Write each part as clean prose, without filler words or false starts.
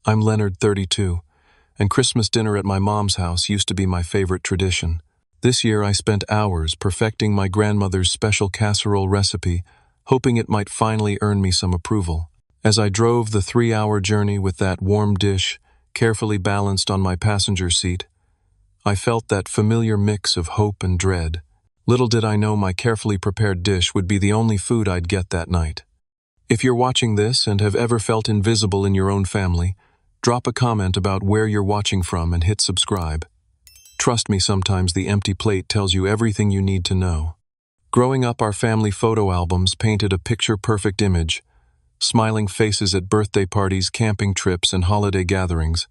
I'm Leonard, 32, and Christmas dinner at my mom's house used to be my favorite tradition. This year I spent hours perfecting my grandmother's special casserole recipe, hoping it might finally earn me some approval. As I drove the 3-hour journey with that warm dish carefully balanced on my passenger seat, I felt that familiar mix of hope and dread. Little did I know my carefully prepared dish would be the only food I'd get that night. If you're watching this and have ever felt invisible in your own family, drop a comment about where you're watching from and hit subscribe. Trust me, sometimes the empty plate tells you everything you need to know. Growing up, our family photo albums painted a picture-perfect image: smiling faces at birthday parties, camping trips, and holiday gatherings.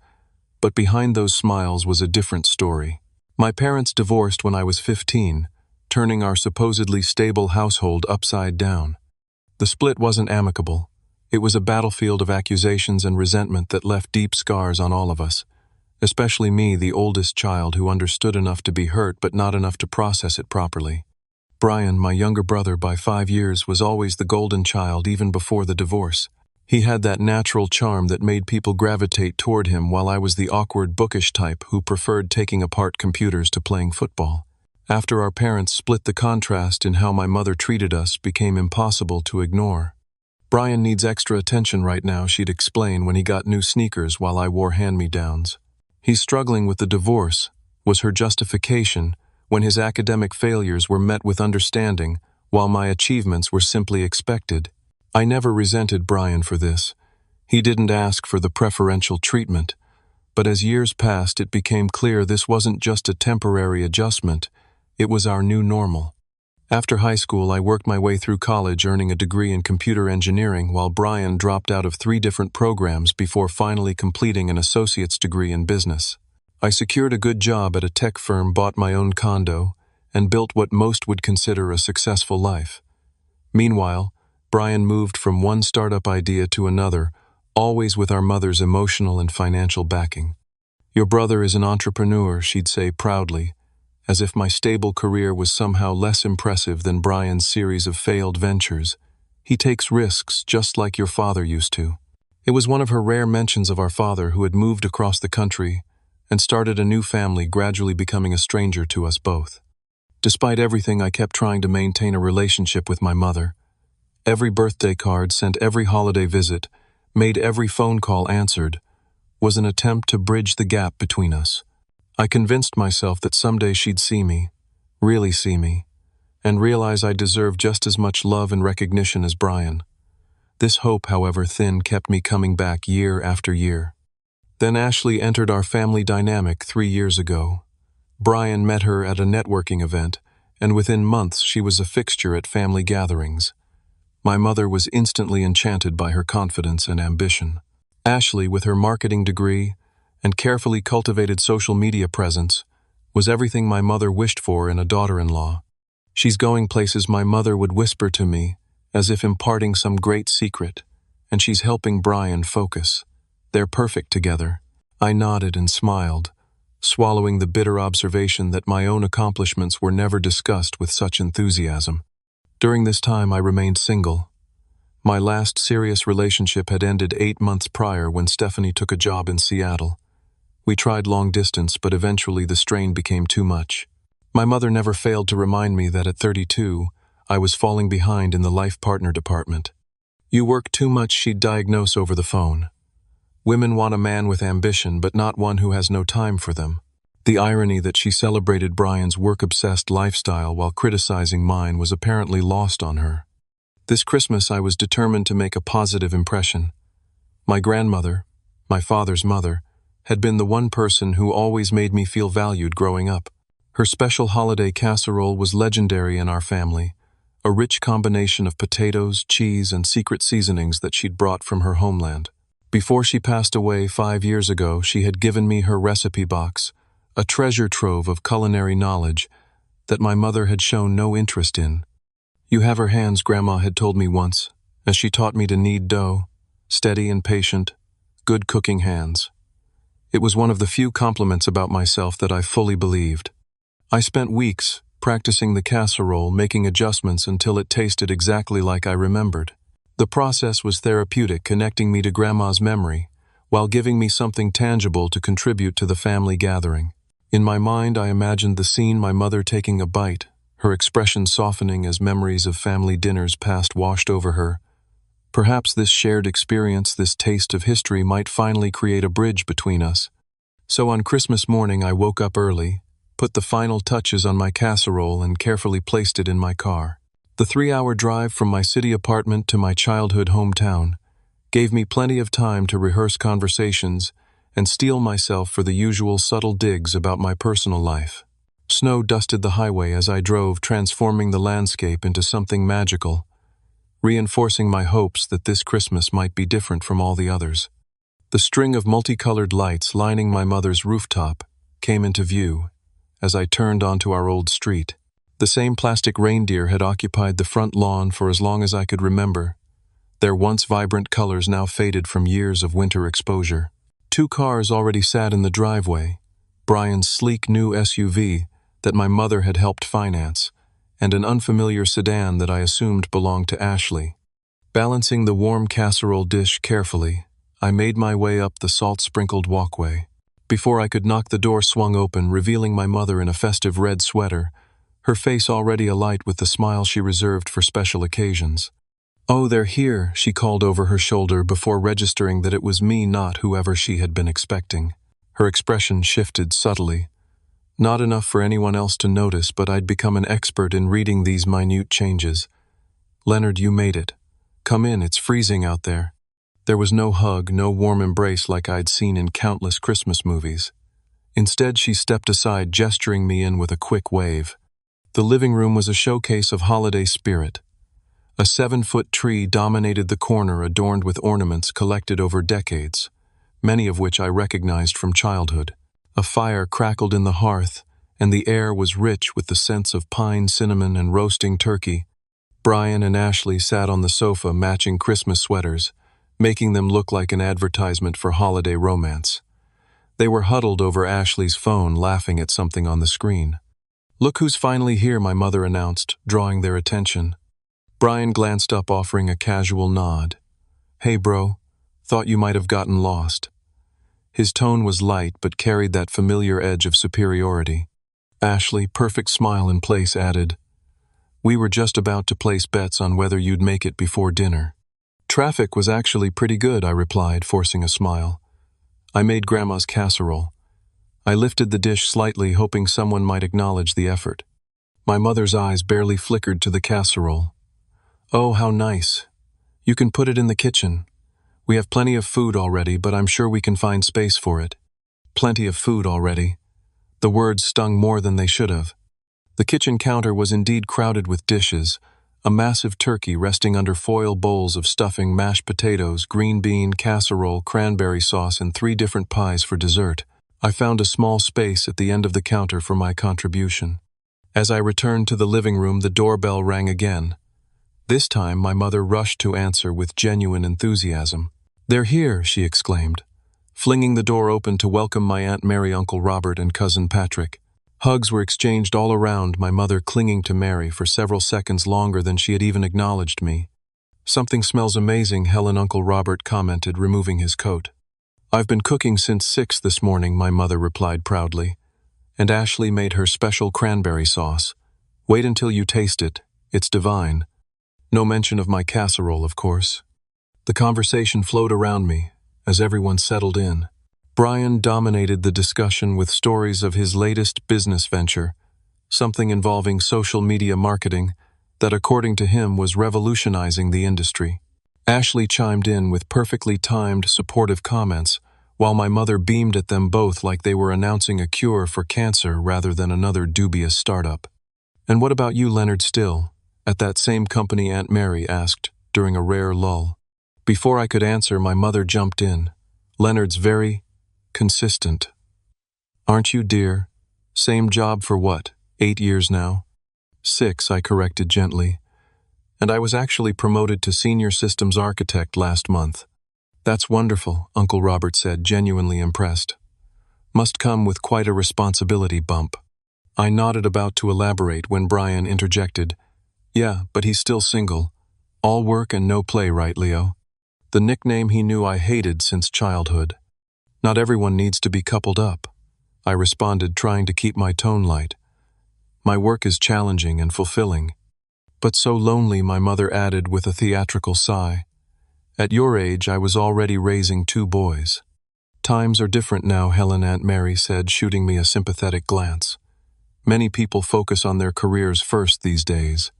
But behind those smiles was a different story. My parents divorced when I was 15, turning our supposedly stable household upside down. The split wasn't amicable. It was a battlefield of accusations and resentment that left deep scars on all of us, especially me, the oldest child who understood enough to be hurt but not enough to process it properly. Brian, my younger brother by 5 years, was always the golden child even before the divorce. He had that natural charm that made people gravitate toward him, while I was the awkward, bookish type who preferred taking apart computers to playing football. After our parents split, the contrast in how my mother treated us became impossible to ignore. "Brian needs extra attention right now," she'd explain when he got new sneakers while I wore hand-me-downs. "He's struggling with the divorce," was her justification when his academic failures were met with understanding, while my achievements were simply expected. I never resented Brian for this. He didn't ask for the preferential treatment. But as years passed, it became clear this wasn't just a temporary adjustment. It was our new normal. After high school, I worked my way through college, earning a degree in computer engineering, while Brian dropped out of 3 different programs before finally completing an associate's degree in business. I secured a good job at a tech firm, bought my own condo, and built what most would consider a successful life. Meanwhile, Brian moved from one startup idea to another, always with our mother's emotional and financial backing. "Your brother is an entrepreneur," she'd say proudly, as if my stable career was somehow less impressive than Brian's series of failed ventures. "He takes risks just like your father used to." It was one of her rare mentions of our father, who had moved across the country and started a new family, gradually becoming a stranger to us both. Despite everything, I kept trying to maintain a relationship with my mother. Every birthday card, sent every holiday visit, made every phone call answered, was an attempt to bridge the gap between us. I convinced myself that someday she'd see me, really see me, and realize I deserved just as much love and recognition as Brian. This hope, however thin, kept me coming back year after year. Then Ashley entered our family dynamic 3 years ago. Brian met her at a networking event, and within months she was a fixture at family gatherings. My mother was instantly enchanted by her confidence and ambition. Ashley, with her marketing degree and carefully cultivated social media presence, was everything my mother wished for in a daughter-in-law. "She's going places," my mother would whisper to me, as if imparting some great secret, "and she's helping Brian focus. They're perfect together." I nodded and smiled, swallowing the bitter observation that my own accomplishments were never discussed with such enthusiasm. During this time, I remained single. My last serious relationship had ended 8 months prior when Stephanie took a job in Seattle. We tried long distance, but eventually the strain became too much. My mother never failed to remind me that at 32, I was falling behind in the life partner department. "You work too much," she'd diagnose over the phone. "Women want a man with ambition, but not one who has no time for them." The irony that she celebrated Brian's work-obsessed lifestyle while criticizing mine was apparently lost on her. This Christmas, I was determined to make a positive impression. My grandmother, my father's mother, had been the one person who always made me feel valued growing up. Her special holiday casserole was legendary in our family, a rich combination of potatoes, cheese, and secret seasonings that she'd brought from her homeland. Before she passed away 5 years ago, she had given me her recipe box, a treasure trove of culinary knowledge that my mother had shown no interest in. "You have her hands," Grandma had told me once, as she taught me to knead dough. "Steady and patient, good cooking hands." It was one of the few compliments about myself that I fully believed. I spent weeks practicing the casserole, making adjustments until it tasted exactly like I remembered. The process was therapeutic, connecting me to Grandma's memory, while giving me something tangible to contribute to the family gathering. In my mind, I imagined the scene: my mother taking a bite, her expression softening as memories of family dinners past washed over her. Perhaps this shared experience, this taste of history, might finally create a bridge between us. So on Christmas morning, I woke up early, put the final touches on my casserole, and carefully placed it in my car. The 3-hour drive from my city apartment to my childhood hometown gave me plenty of time to rehearse conversations and steel myself for the usual subtle digs about my personal life. Snow dusted the highway as I drove, transforming the landscape into something magical, reinforcing my hopes that this Christmas might be different from all the others. The string of multicolored lights lining my mother's rooftop came into view as I turned onto our old street. The same plastic reindeer had occupied the front lawn for as long as I could remember, their once vibrant colors now faded from years of winter exposure. 2 cars already sat in the driveway: Brian's sleek new SUV that my mother had helped finance, and an unfamiliar sedan that I assumed belonged to Ashley. Balancing the warm casserole dish carefully, I made my way up the salt-sprinkled walkway. Before I could knock, the door swung open, revealing my mother in a festive red sweater, her face already alight with the smile she reserved for special occasions. "Oh, they're here," she called over her shoulder before registering that it was me, not whoever she had been expecting. Her expression shifted subtly. Not enough for anyone else to notice, but I'd become an expert in reading these minute changes. "Leonard, you made it. Come in, it's freezing out there." There was no hug, no warm embrace like I'd seen in countless Christmas movies. Instead, she stepped aside, gesturing me in with a quick wave. The living room was a showcase of holiday spirit. A 7-foot tree dominated the corner, adorned with ornaments collected over decades, many of which I recognized from childhood. A fire crackled in the hearth, and the air was rich with the scents of pine, cinnamon, and roasting turkey. Brian and Ashley sat on the sofa, matching Christmas sweaters, making them look like an advertisement for holiday romance. They were huddled over Ashley's phone, laughing at something on the screen. "Look who's finally here," my mother announced, drawing their attention. Brian glanced up, offering a casual nod. "Hey bro, thought you might have gotten lost." His tone was light but carried that familiar edge of superiority. Ashley, perfect smile in place, added, "We were just about to place bets on whether you'd make it before dinner." "Traffic was actually pretty good," I replied, forcing a smile. "I made Grandma's casserole." I lifted the dish slightly, hoping someone might acknowledge the effort. My mother's eyes barely flickered to the casserole. "Oh, how nice. You can put it in the kitchen. We have plenty of food already, but I'm sure we can find space for it." Plenty of food already. The words stung more than they should have. The kitchen counter was indeed crowded with dishes: a massive turkey resting under foil bowls of stuffing, mashed potatoes, green bean casserole, cranberry sauce, and 3 different pies for dessert. I found a small space at the end of the counter for my contribution. As I returned to the living room, the doorbell rang again. This time, my mother rushed to answer with genuine enthusiasm. "They're here," she exclaimed, flinging the door open to welcome my Aunt Mary, Uncle Robert, and Cousin Patrick. Hugs were exchanged all around, my mother clinging to Mary for several seconds longer than she had even acknowledged me. "Something smells amazing," Helen, Uncle Robert commented, removing his coat. "I've been cooking since 6 this morning," my mother replied proudly. "And Ashley made her special cranberry sauce. Wait until you taste it. It's divine." No mention of my casserole, of course. The conversation flowed around me as everyone settled in. Brian dominated the discussion with stories of his latest business venture, something involving social media marketing that, according to him, was revolutionizing the industry. Ashley chimed in with perfectly timed, supportive comments, while my mother beamed at them both like they were announcing a cure for cancer rather than another dubious startup. "And what about you, Leonard, still at that same company?" Aunt Mary asked during a rare lull. Before I could answer, my mother jumped in. "Leonard's very consistent." "Aren't you, dear? Same job for what, 8 years now?" "6, I corrected gently. "And I was actually promoted to senior systems architect last month." "That's wonderful," Uncle Robert said, genuinely impressed. "Must come with quite a responsibility bump." I nodded, about to elaborate, when Brian interjected, "Yeah, but he's still single. All work and no play, right, Leo?" The nickname he knew I hated since childhood. Not everyone needs to be coupled up, I responded, trying to keep my tone light. My work is challenging and fulfilling. But so lonely, my mother added with a theatrical sigh. At your age, I was already raising 2 boys. Times are different now, Helen, Aunt Mary said, shooting me a sympathetic glance. Many people focus on their careers first these days.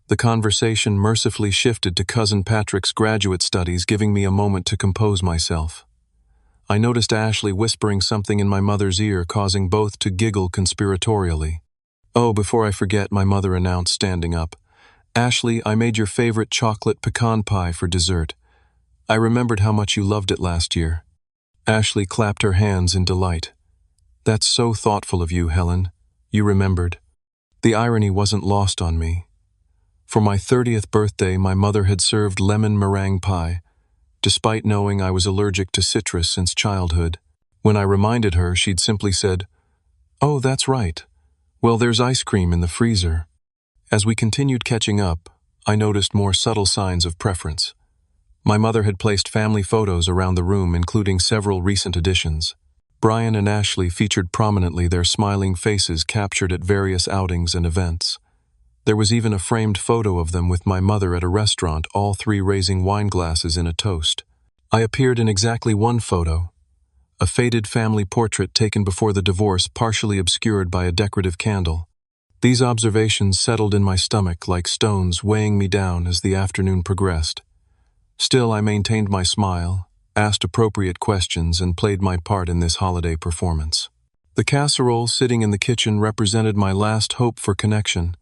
The conversation mercifully shifted to Cousin Patrick's graduate studies, giving me a moment to compose myself. I noticed Ashley whispering something in my mother's ear, causing both to giggle conspiratorially. Oh, before I forget, my mother announced, standing up. Ashley, I made your favorite chocolate pecan pie for dessert. I remembered how much you loved it last year. Ashley clapped her hands in delight. That's so thoughtful of you, Helen. You remembered. The irony wasn't lost on me. For my 30th birthday, my mother had served lemon meringue pie, despite knowing I was allergic to citrus since childhood. When I reminded her, she'd simply said, "Oh, that's right. Well, there's ice cream in the freezer." As we continued catching up, I noticed more subtle signs of preference. My mother had placed family photos around the room, including several recent additions. Brian and Ashley featured prominently, their smiling faces captured at various outings and events. There was even a framed photo of them with my mother at a restaurant, all 3 raising wine glasses in a toast. I appeared in exactly one photo, a faded family portrait taken before the divorce, partially obscured by a decorative candle. These observations settled in my stomach like stones, weighing me down as the afternoon progressed. Still, I maintained my smile, asked appropriate questions, and played my part in this holiday performance. The casserole sitting in the kitchen represented my last hope for connection,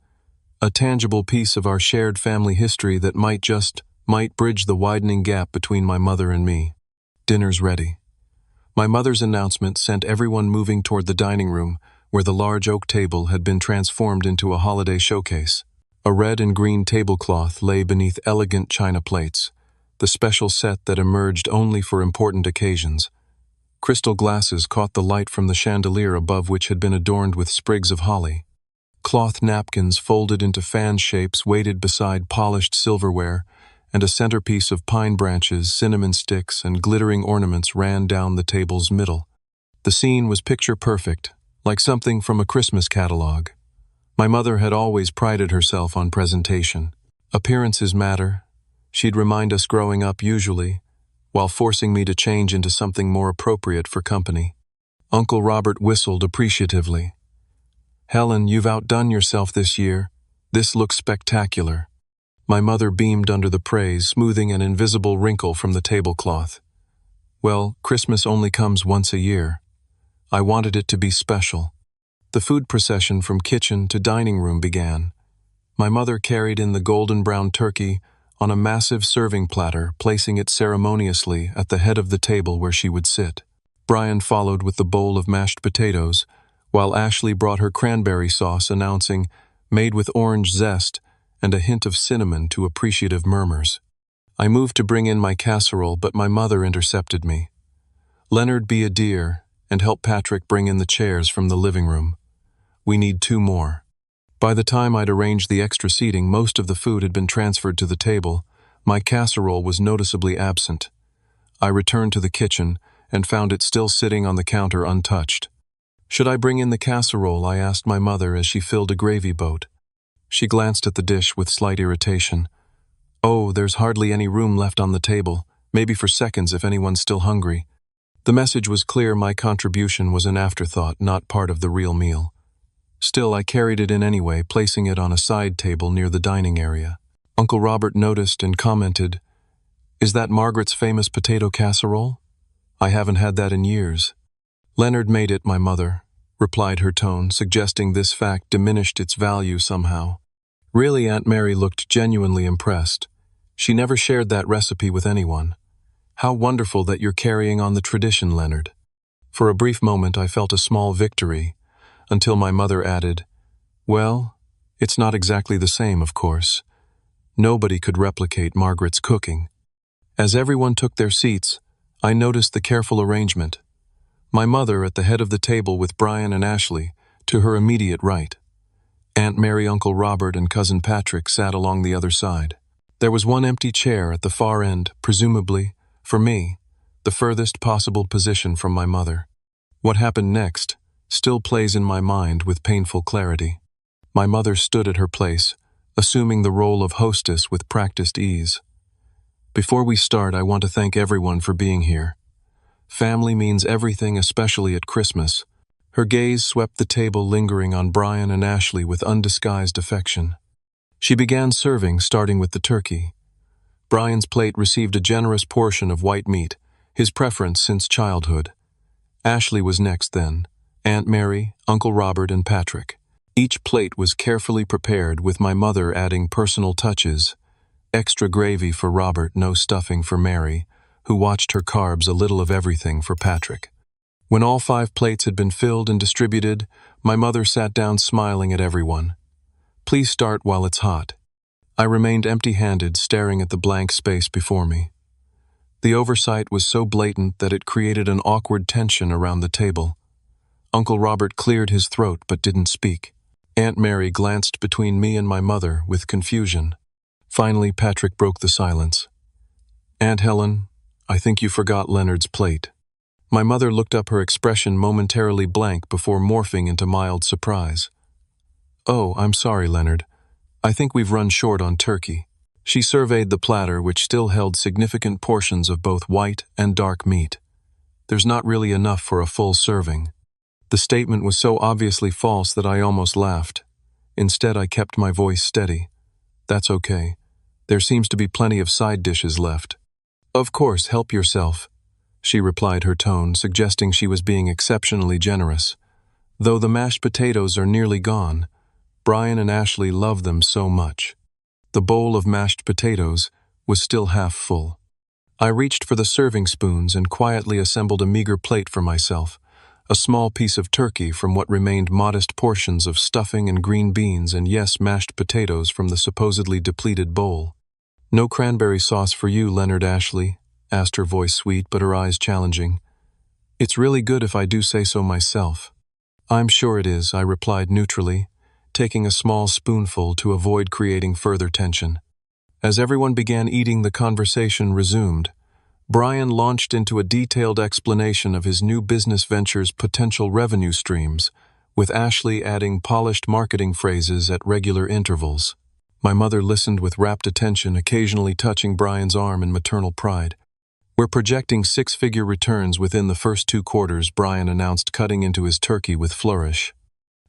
a tangible piece of our shared family history that might bridge the widening gap between my mother and me. Dinner's ready. My mother's announcement sent everyone moving toward the dining room, where the large oak table had been transformed into a holiday showcase. A red and green tablecloth lay beneath elegant china plates, the special set that emerged only for important occasions. Crystal glasses caught the light from the chandelier above, which had been adorned with sprigs of holly. Cloth napkins folded into fan shapes waited beside polished silverware, and a centerpiece of pine branches, cinnamon sticks, and glittering ornaments ran down the table's middle. The scene was picture perfect, like something from a Christmas catalog. My mother had always prided herself on presentation. Appearances matter, she'd remind us growing up usually, while forcing me to change into something more appropriate for company. Uncle Robert whistled appreciatively. Helen, you've outdone yourself this year. This looks spectacular. My mother beamed under the praise, smoothing an invisible wrinkle from the tablecloth. Well, Christmas only comes once a year. I wanted it to be special. The food procession from kitchen to dining room began. My mother carried in the golden brown turkey on a massive serving platter, placing it ceremoniously at the head of the table where she would sit. Brian followed with the bowl of mashed potatoes, while Ashley brought her cranberry sauce, announcing, "Made with orange zest," and a hint of cinnamon to appreciative murmurs. I moved to bring in my casserole, but my mother intercepted me. "Leonard, be a dear, and help Patrick bring in the chairs from the living room. We need 2 more." By the time I'd arranged the extra seating, most of the food had been transferred to the table. My casserole was noticeably absent. I returned to the kitchen and found it still sitting on the counter untouched. "Should I bring in the casserole?" I asked my mother as she filled a gravy boat. She glanced at the dish with slight irritation. "Oh, there's hardly any room left on the table, maybe for seconds if anyone's still hungry." The message was clear: my contribution was an afterthought, not part of the real meal. Still, I carried it in anyway, placing it on a side table near the dining area. Uncle Robert noticed and commented, "Is that Margaret's famous potato casserole? I haven't had that in years." "Leonard made it, my mother," replied, her tone suggesting this fact diminished its value somehow. Really, Aunt Mary looked genuinely impressed. She never shared that recipe with anyone. "How wonderful that you're carrying on the tradition, Leonard." For a brief moment I felt a small victory, until my mother added, "Well, it's not exactly the same, of course. Nobody could replicate Margaret's cooking." As everyone took their seats, I noticed the careful arrangement. My mother at the head of the table with Brian and Ashley to her immediate right. Aunt Mary, Uncle Robert, and Cousin Patrick sat along the other side. There was one empty chair at the far end, presumably for me, the furthest possible position from my mother. What happened next still plays in my mind with painful clarity. My mother stood at her place, assuming the role of hostess with practiced ease. Before we start, I want to thank everyone for being here. Family means everything, especially at Christmas. Her gaze swept the table, lingering on Brian and Ashley with undisguised affection. She began serving, starting with the turkey. Brian's plate received a generous portion of white meat, his preference since childhood. Ashley was next then, Aunt Mary, Uncle Robert, and Patrick. Each plate was carefully prepared, with my mother adding personal touches. Extra gravy for Robert, no stuffing for Mary, who watched her carbs, a little of everything for Patrick. When all 5 plates had been filled and distributed, my mother sat down smiling at everyone. "Please start while it's hot." I remained empty-handed, staring at the blank space before me. The oversight was so blatant that it created an awkward tension around the table. Uncle Robert cleared his throat but didn't speak. Aunt Mary glanced between me and my mother with confusion. Finally, Patrick broke the silence. "Aunt Helen, I think you forgot Leonard's plate." My mother looked up, her expression momentarily blank before morphing into mild surprise. "Oh, I'm sorry, Leonard. I think we've run short on turkey." She surveyed the platter, which still held significant portions of both white and dark meat. "There's not really enough for a full serving." The statement was so obviously false that I almost laughed. Instead, I kept my voice steady. "That's okay. There seems to be plenty of side dishes left." "Of course, help yourself," she replied, her tone suggesting she was being exceptionally generous. Though the mashed potatoes are nearly gone, Brian and Ashley love them so much. The bowl of mashed potatoes was still half full. I reached for the serving spoons and quietly assembled a meager plate for myself, a small piece of turkey from what remained modest portions of stuffing and green beans, and yes, mashed potatoes from the supposedly depleted bowl. "No cranberry sauce for you, Leonard?" Ashley asked, her voice sweet but her eyes challenging. "It's really good if I do say so myself." "I'm sure it is," I replied neutrally, taking a small spoonful to avoid creating further tension. As everyone began eating, the conversation resumed. Brian launched into a detailed explanation of his new business venture's potential revenue streams, with Ashley adding polished marketing phrases at regular intervals. My mother listened with rapt attention, occasionally touching Brian's arm in maternal pride. "We're projecting 6-figure returns within the first 2 quarters, Brian announced, cutting into his turkey with flourish.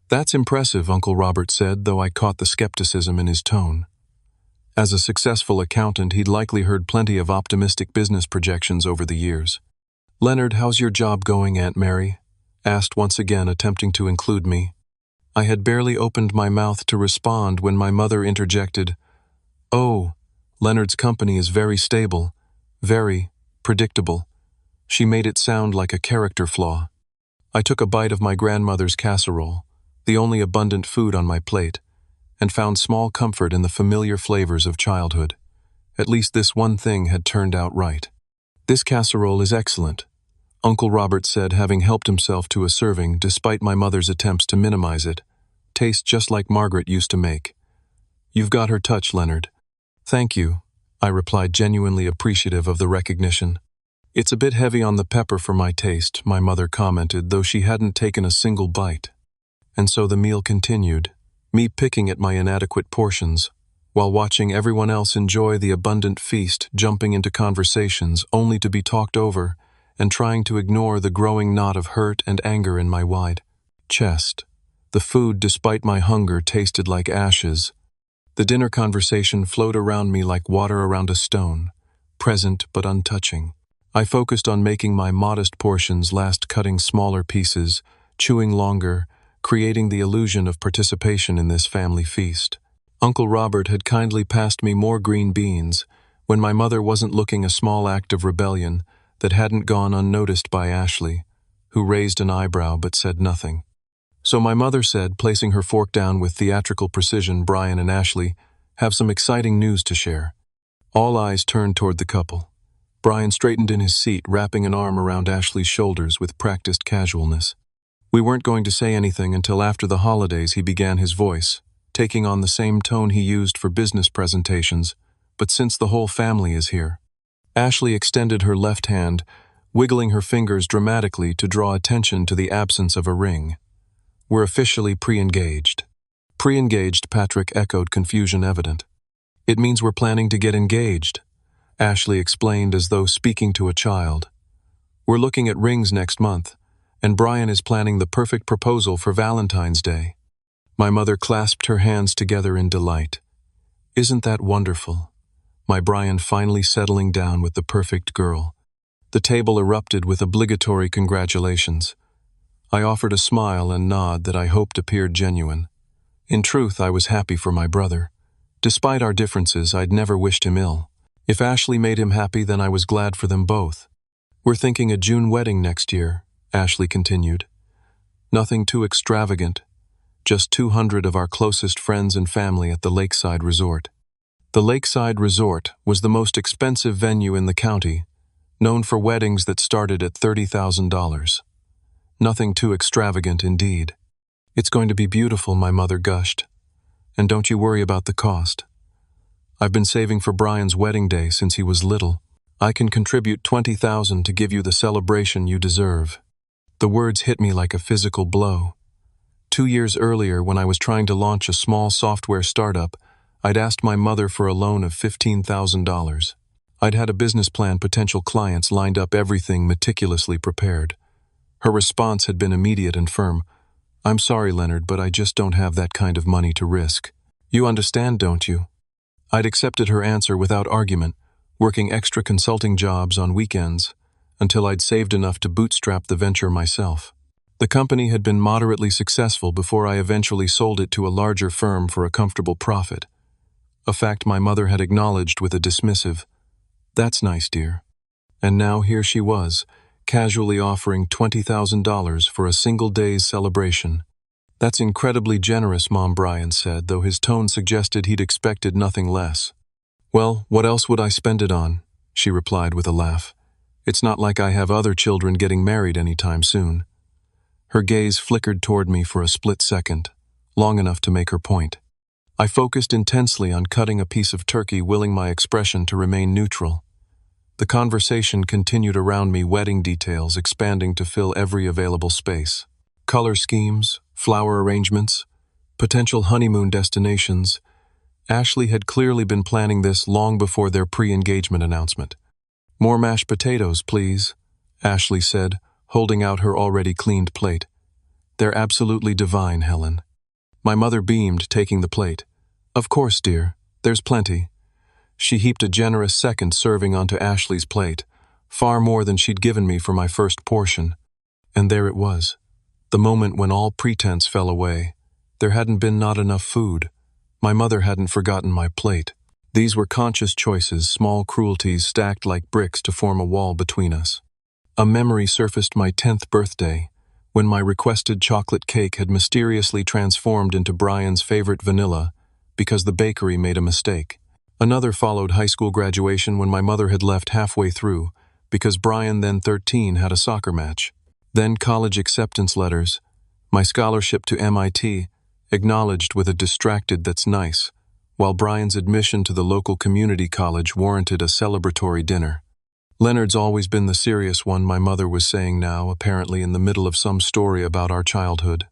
"That's impressive," Uncle Robert said, though I caught the skepticism in his tone. As a successful accountant, he'd likely heard plenty of optimistic business projections over the years. "Leonard, how's your job going?" Aunt Mary asked once again, attempting to include me. I had barely opened my mouth to respond when my mother interjected, "Oh, Leonard's company is very stable, very predictable." She made it sound like a character flaw. I took a bite of my grandmother's casserole, the only abundant food on my plate, and found small comfort in the familiar flavors of childhood. At least this one thing had turned out right. "This casserole is excellent," Uncle Robert said, having helped himself to a serving despite my mother's attempts to minimize it. "Tastes just like Margaret used to make." "You've got her touch, Leonard." "Thank you," I replied, genuinely appreciative of the recognition. "It's a bit heavy on the pepper for my taste," my mother commented, though she hadn't taken a single bite. And so the meal continued, me picking at my inadequate portions, while watching everyone else enjoy the abundant feast, jumping into conversations only to be talked over, and trying to ignore the growing knot of hurt and anger in my wide chest. The food, despite my hunger, tasted like ashes. The dinner conversation flowed around me like water around a stone, present but untouching. I focused on making my modest portions last, cutting smaller pieces, chewing longer, creating the illusion of participation in this family feast. Uncle Robert had kindly passed me more green beans when my mother wasn't looking, a small act of rebellion that hadn't gone unnoticed by Ashley, who raised an eyebrow but said nothing. So my mother said, placing her fork down with theatrical precision, "Brian and Ashley have some exciting news to share." All eyes turned toward the couple. Brian straightened in his seat, wrapping an arm around Ashley's shoulders with practiced casualness. "We weren't going to say anything until after the holidays," he began, his voice taking on the same tone he used for business presentations, "but since the whole family is here." Ashley extended her left hand, wiggling her fingers dramatically to draw attention to the absence of a ring. "We're officially pre-engaged." "Pre-engaged," Patrick echoed, confusion evident. "It means we're planning to get engaged," Ashley explained as though speaking to a child. "We're looking at rings next month, and Brian is planning the perfect proposal for Valentine's Day." My mother clasped her hands together in delight. "Isn't that wonderful? My Brian finally settling down with the perfect girl." The table erupted with obligatory congratulations. I offered a smile and nod that I hoped appeared genuine. In truth, I was happy for my brother. Despite our differences, I'd never wished him ill. If Ashley made him happy, then I was glad for them both. "We're thinking a June wedding next year," Ashley continued. "Nothing too extravagant, just 200 of our closest friends and family at the Lakeside Resort." The Lakeside Resort was the most expensive venue in the county, known for weddings that started at $30,000. Nothing too extravagant indeed. "It's going to be beautiful," my mother gushed. "And don't you worry about the cost. I've been saving for Brian's wedding day since he was little. I can contribute $20,000 to give you the celebration you deserve." The words hit me like a physical blow. 2 years earlier, when I was trying to launch a small software startup, I'd asked my mother for a loan of $15,000. I'd had a business plan, potential clients lined up, everything meticulously prepared. Her response had been immediate and firm. "I'm sorry, Leonard, but I just don't have that kind of money to risk. You understand, don't you?" I'd accepted her answer without argument, working extra consulting jobs on weekends until I'd saved enough to bootstrap the venture myself. The company had been moderately successful before I eventually sold it to a larger firm for a comfortable profit, a fact my mother had acknowledged with a dismissive, "That's nice, dear." And now here she was, casually offering $20,000 for a single day's celebration. "That's incredibly generous, Mom," Brian said, though his tone suggested he'd expected nothing less. "Well, what else would I spend it on?" she replied with a laugh. "It's not like I have other children getting married anytime soon." Her gaze flickered toward me for a split second, long enough to make her point. I focused intensely on cutting a piece of turkey, willing my expression to remain neutral. The conversation continued around me, wedding details expanding to fill every available space. Color schemes, flower arrangements, potential honeymoon destinations. Ashley had clearly been planning this long before their pre-engagement announcement. "More mashed potatoes, please," Ashley said, holding out her already cleaned plate. "They're absolutely divine, Helen." My mother beamed, taking the plate. "Of course, dear. There's plenty." She heaped a generous second serving onto Ashley's plate, far more than she'd given me for my first portion. And there it was, the moment when all pretense fell away. There hadn't been not enough food. My mother hadn't forgotten my plate. These were conscious choices, small cruelties stacked like bricks to form a wall between us. A memory surfaced: my 10th birthday, when my requested chocolate cake had mysteriously transformed into Brian's favorite vanilla because the bakery made a mistake. Another followed high school graduation, when my mother had left halfway through because Brian, then 13, had a soccer match. Then college acceptance letters, my scholarship to MIT, acknowledged with a distracted "that's nice," while Brian's admission to the local community college warranted a celebratory dinner. "Leonard's always been the serious one," my mother was saying now, apparently in the middle of some story about our childhood.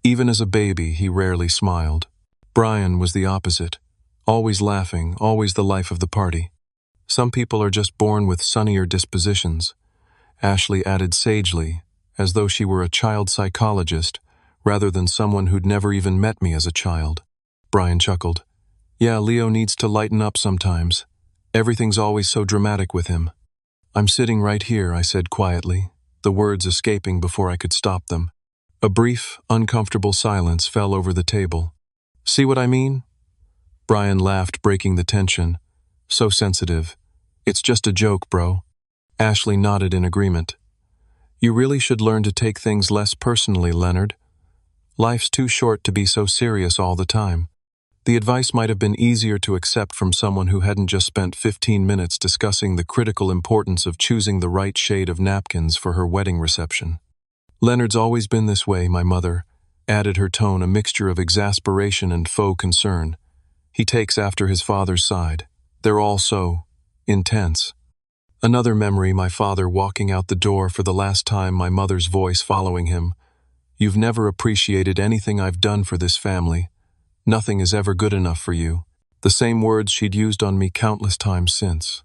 "Even as a baby, he rarely smiled. Brian was the opposite, always laughing, always the life of the party. Some people are just born with sunnier dispositions," Ashley added sagely, as though she were a child psychologist rather than someone who'd never even met me as a child. Brian chuckled. "Yeah, Leo needs to lighten up sometimes. Everything's always so dramatic with him." "I'm sitting right here," I said quietly, the words escaping before I could stop them. A brief, uncomfortable silence fell over the table. "See what I mean?" Brian laughed, breaking the tension. "So sensitive. It's just a joke, bro." Ashley nodded in agreement. "You really should learn to take things less personally, Leonard. Life's too short to be so serious all the time." The advice might have been easier to accept from someone who hadn't just spent 15 minutes discussing the critical importance of choosing the right shade of napkins for her wedding reception. "Leonard's always been this way," my mother added, her tone a mixture of exasperation and faux concern. "He takes after his father's side. They're all so intense." Another memory, my father walking out the door for the last time, my mother's voice following him. "You've never appreciated anything I've done for this family. Nothing is ever good enough for you." The same words she'd used on me countless times since.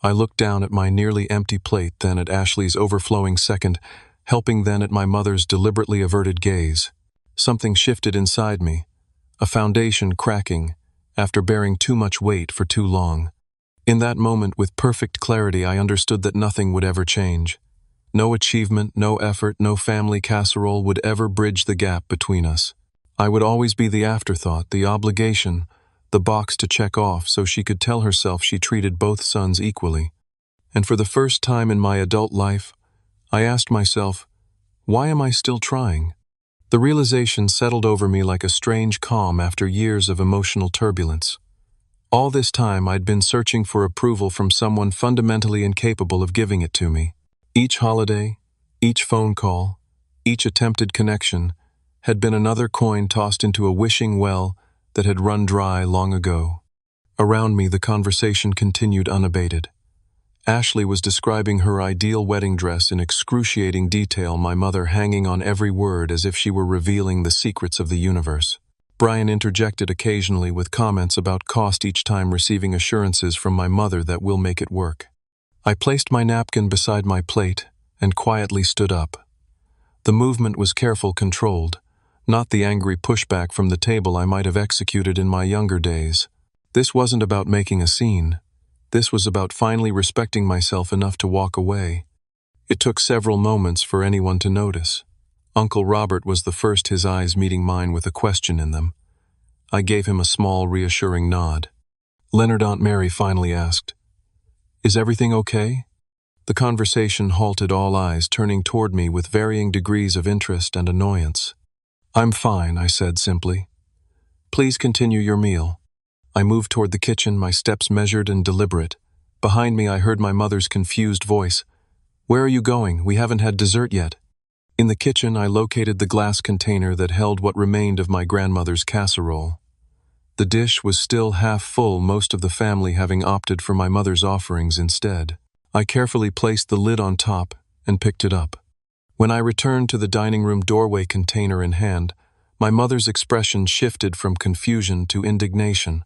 I looked down at my nearly empty plate, then at Ashley's overflowing second, helping, then at my mother's deliberately averted gaze. Something shifted inside me, a foundation cracking, after bearing too much weight for too long. In that moment, with perfect clarity, I understood that nothing would ever change. No achievement, no effort, no family casserole would ever bridge the gap between us. I would always be the afterthought, the obligation, the box to check off so she could tell herself she treated both sons equally. And for the first time in my adult life, I asked myself, why am I still trying? The realization settled over me like a strange calm after years of emotional turbulence. All this time I'd been searching for approval from someone fundamentally incapable of giving it to me. Each holiday, each phone call, each attempted connection had been another coin tossed into a wishing well that had run dry long ago. Around me, the conversation continued unabated. Ashley was describing her ideal wedding dress in excruciating detail, my mother hanging on every word as if she were revealing the secrets of the universe. Brian interjected occasionally with comments about cost, each time receiving assurances from my mother that we'll make it work. I placed my napkin beside my plate and quietly stood up. The movement was careful, controlled, not the angry pushback from the table I might have executed in my younger days. This wasn't about making a scene. This was about finally respecting myself enough to walk away. It took several moments for anyone to notice. Uncle Robert was the first, his eyes meeting mine with a question in them. I gave him a small, reassuring nod. "Leonard," Aunt Mary finally asked, "is everything okay?" The conversation halted, all eyes turning toward me with varying degrees of interest and annoyance. "I'm fine," I said simply. "Please continue your meal." I moved toward the kitchen, my steps measured and deliberate. Behind me I heard my mother's confused voice. "Where are you going? We haven't had dessert yet." In the kitchen, I located the glass container that held what remained of my grandmother's casserole. The dish was still half full, most of the family having opted for my mother's offerings instead. I carefully placed the lid on top and picked it up. When I returned to the dining room doorway, container in hand, my mother's expression shifted from confusion to indignation.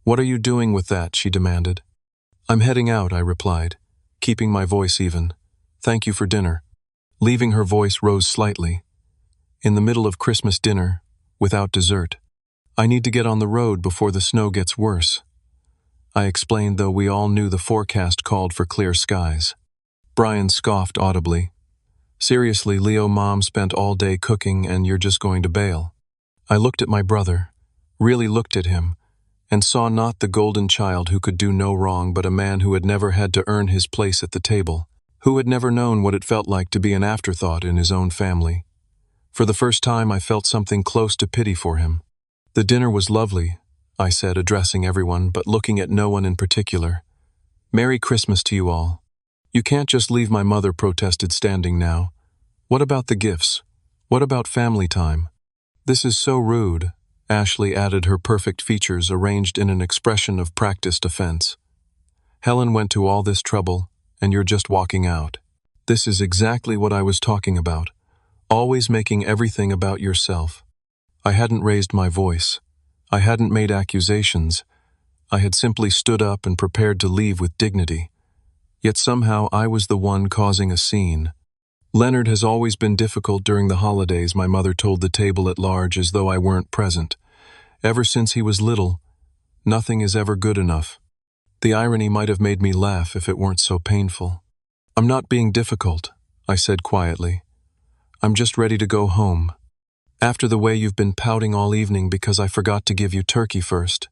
"What are you doing with that?" she demanded. "I'm heading out," I replied, keeping my voice even. "Thank you for dinner." Leaving, her voice rose slightly. "In the middle of Christmas dinner, without dessert. I need to get on the road before the snow gets worse," I explained, though we all knew the forecast called for clear skies. Brian scoffed audibly. "Seriously, Leo, Mom spent all day cooking and you're just going to bail?" I looked at my brother, really looked at him, and saw not the golden child who could do no wrong, but a man who had never had to earn his place at the table, who had never known what it felt like to be an afterthought in his own family. For the first time, I felt something close to pity for him. "The dinner was lovely," I said, addressing everyone but looking at no one in particular. "Merry Christmas to you all." "You can't just leave," my mother protested, standing now. "What about the gifts? What about family time?" "This is so rude," Ashley added, her perfect features arranged in an expression of practiced offense. "Helen went to all this trouble, and you're just walking out." This is exactly what I was talking about. Always making everything about yourself. I hadn't raised my voice. I hadn't made accusations. I had simply stood up and prepared to leave with dignity. Yet somehow I was the one causing a scene. "Leonard has always been difficult during the holidays," my mother told the table at large as though I weren't present. "Ever since he was little, nothing is ever good enough." The irony might have made me laugh if it weren't so painful. "I'm not being difficult," I said quietly. "I'm just ready to go home. After the way you've been pouting all evening because I forgot to give you turkey first.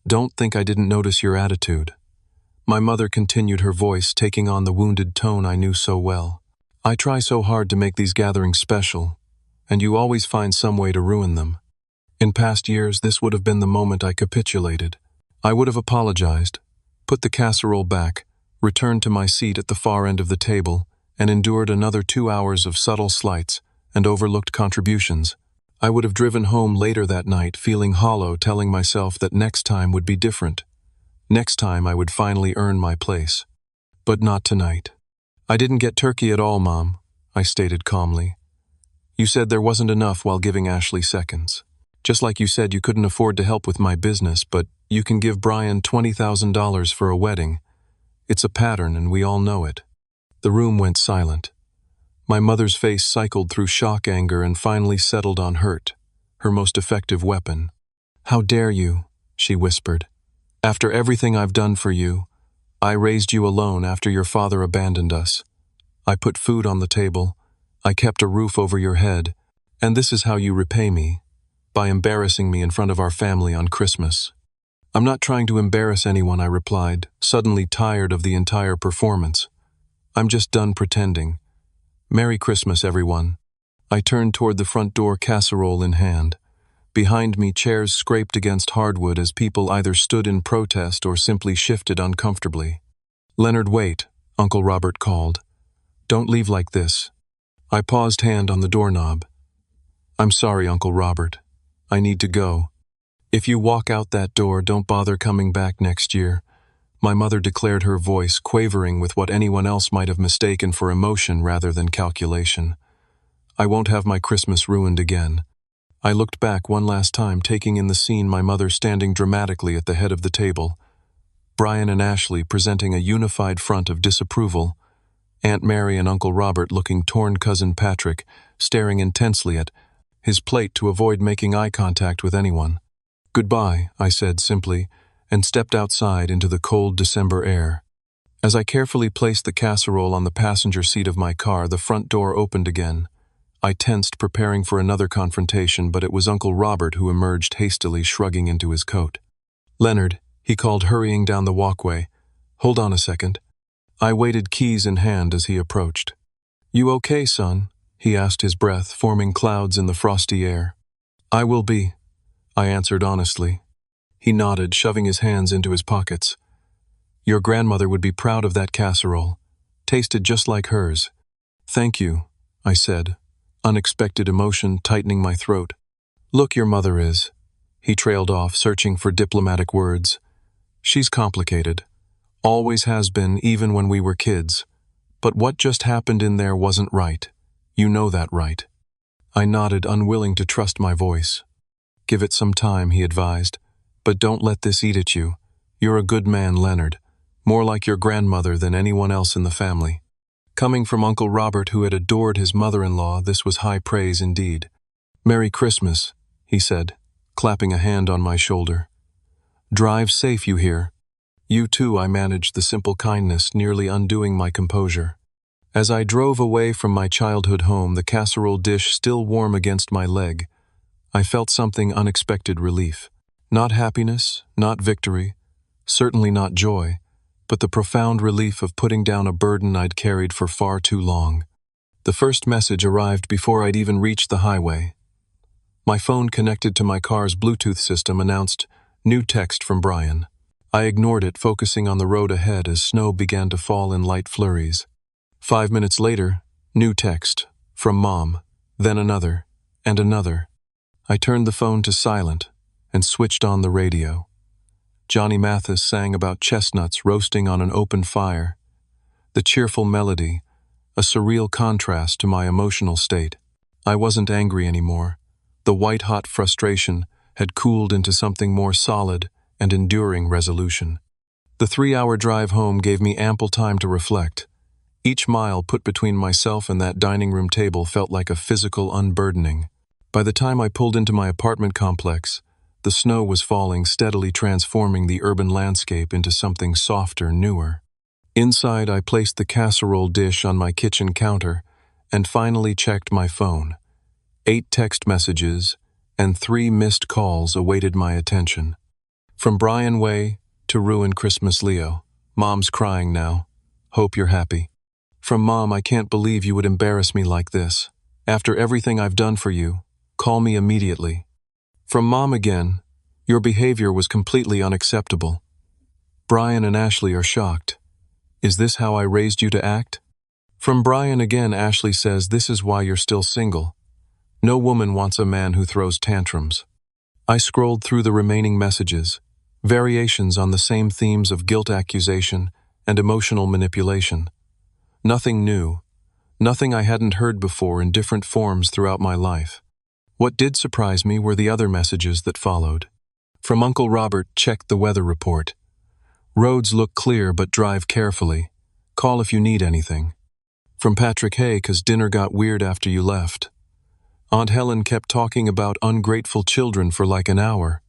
Don't think I didn't notice your attitude." My mother continued, her voice taking on the wounded tone I knew so well. "I try so hard to make these gatherings special, and you always find some way to ruin them. In past years, this would have been the moment I capitulated. I would have apologized, put the casserole back, returned to my seat at the far end of the table, and endured another 2 hours of subtle slights and overlooked contributions. I would have driven home later that night feeling hollow, telling myself that next time would be different. Next time I would finally earn my place. But not tonight. I didn't get turkey at all, Mom, I stated calmly. You said there wasn't enough while giving Ashley seconds. Just like you said you couldn't afford to help with my business, but you can give Brian $20,000 for a wedding. It's a pattern and we all know it. The room went silent. My mother's face cycled through shock, anger, and finally settled on hurt, her most effective weapon. How dare you, she whispered. After everything I've done for you, I raised you alone after your father abandoned us. I put food on the table, I kept a roof over your head, and this is how you repay me, by embarrassing me in front of our family on Christmas. I'm not trying to embarrass anyone, I replied, suddenly tired of the entire performance. I'm just done pretending. Merry Christmas, everyone. I turned toward the front door, casserole in hand. Behind me, chairs scraped against hardwood as people either stood in protest or simply shifted uncomfortably. Leonard, wait, Uncle Robert called. Don't leave like this. I paused, hand on the doorknob. I'm sorry, Uncle Robert. I need to go. If you walk out that door, don't bother coming back next year, my mother declared, her voice quavering with what anyone else might have mistaken for emotion rather than calculation. I won't have my Christmas ruined again. I looked back one last time, taking in the scene, my mother standing dramatically at the head of the table, Brian and Ashley presenting a unified front of disapproval, Aunt Mary and Uncle Robert looking torn, cousin Patrick staring intensely at his plate to avoid making eye contact with anyone. Goodbye, I said simply, and stepped outside into the cold December air. As I carefully placed the casserole on the passenger seat of my car, the front door opened again. I tensed, preparing for another confrontation, but it was Uncle Robert who emerged hastily, shrugging into his coat. Leonard, he called, hurrying down the walkway. Hold on a second. I waited, keys in hand, as he approached. You okay, son? He asked, his breath forming clouds in the frosty air. I will be, I answered honestly. He nodded, shoving his hands into his pockets. Your grandmother would be proud of that casserole. Tasted just like hers. Thank you, I said, unexpected emotion tightening my throat. Look, your mother is. He trailed off, searching for diplomatic words. She's complicated. Always has been, even when we were kids. But what just happened in there wasn't right. You know that, right? I nodded, unwilling to trust my voice. Give it some time, he advised. But don't let this eat at you. You're a good man, Leonard. More like your grandmother than anyone else in the family. Coming from Uncle Robert, who had adored his mother-in-law, this was high praise indeed. Merry Christmas, he said, clapping a hand on my shoulder. Drive safe, you hear? You too, I managed the simple kindness, nearly undoing my composure. As I drove away from my childhood home, the casserole dish still warm against my leg, I felt something unexpected relief. Not happiness, not victory, certainly not joy, but the profound relief of putting down a burden I'd carried for far too long. The first message arrived before I'd even reached the highway. My phone, connected to my car's Bluetooth system, announced, "New text from Brian." I ignored it, focusing on the road ahead as snow began to fall in light flurries. 5 minutes later, new text, from Mom, then another, and another. I turned the phone to silent and switched on the radio. Johnny Mathis sang about chestnuts roasting on an open fire. The cheerful melody, a surreal contrast to my emotional state. I wasn't angry anymore. The white-hot frustration had cooled into something more solid and enduring resolution. The 3-hour drive home gave me ample time to reflect. Each mile put between myself and that dining room table felt like a physical unburdening. By the time I pulled into my apartment complex, the snow was falling, steadily transforming the urban landscape into something softer, newer. Inside, I placed the casserole dish on my kitchen counter and finally checked my phone. 8 text messages and 3 missed calls awaited my attention. From Brian Way to Ruin Christmas Leo. Mom's crying now. Hope you're happy. From Mom, I can't believe you would embarrass me like this. After everything I've done for you, call me immediately. From Mom again, your behavior was completely unacceptable. Brian and Ashley are shocked. Is this how I raised you to act? From Brian again, Ashley says this is why you're still single. No woman wants a man who throws tantrums. I scrolled through the remaining messages, variations on the same themes of guilt, accusation, and emotional manipulation. Nothing new, nothing I hadn't heard before in different forms throughout my life. What did surprise me were the other messages that followed. From Uncle Robert, check the weather report. Roads look clear, but drive carefully. Call if you need anything. From Patrick, hey, 'cause dinner got weird after you left. Aunt Helen kept talking about ungrateful children for like an hour.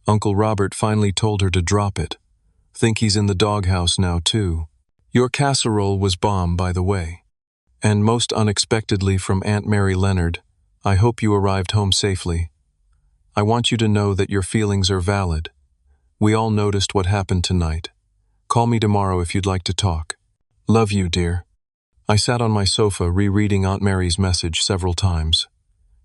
Uncle Robert finally told her to drop it. Think he's in the doghouse now, too. Your casserole was bomb, by the way. And most unexpectedly from Aunt Mary Leonard, I hope you arrived home safely. I want you to know that your feelings are valid. We all noticed what happened tonight. Call me tomorrow if you'd like to talk. Love you, dear. I sat on my sofa rereading Aunt Mary's message several times.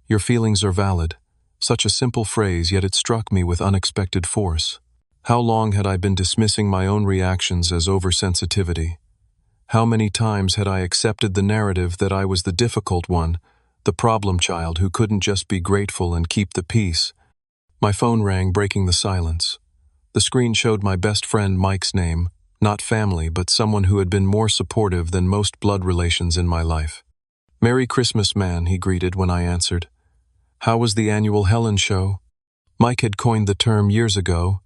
Your feelings are valid. Such a simple phrase, yet it struck me with unexpected force. How long had I been dismissing my own reactions as oversensitivity? How many times had I accepted the narrative that I was the difficult one, the problem child who couldn't just be grateful and keep the peace? My phone rang, breaking the silence. The screen showed my best friend Mike's name, not family, but someone who had been more supportive than most blood relations in my life. Merry Christmas, man, he greeted when I answered. How was the annual Helen show? Mike had coined the term years ago,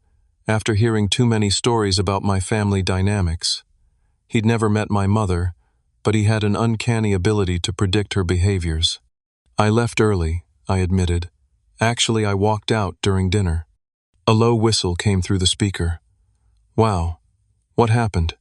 after hearing too many stories about my family dynamics. He'd never met my mother, but he had an uncanny ability to predict her behaviors. I left early, I admitted. Actually, I walked out during dinner. A low whistle came through the speaker. Wow, what happened?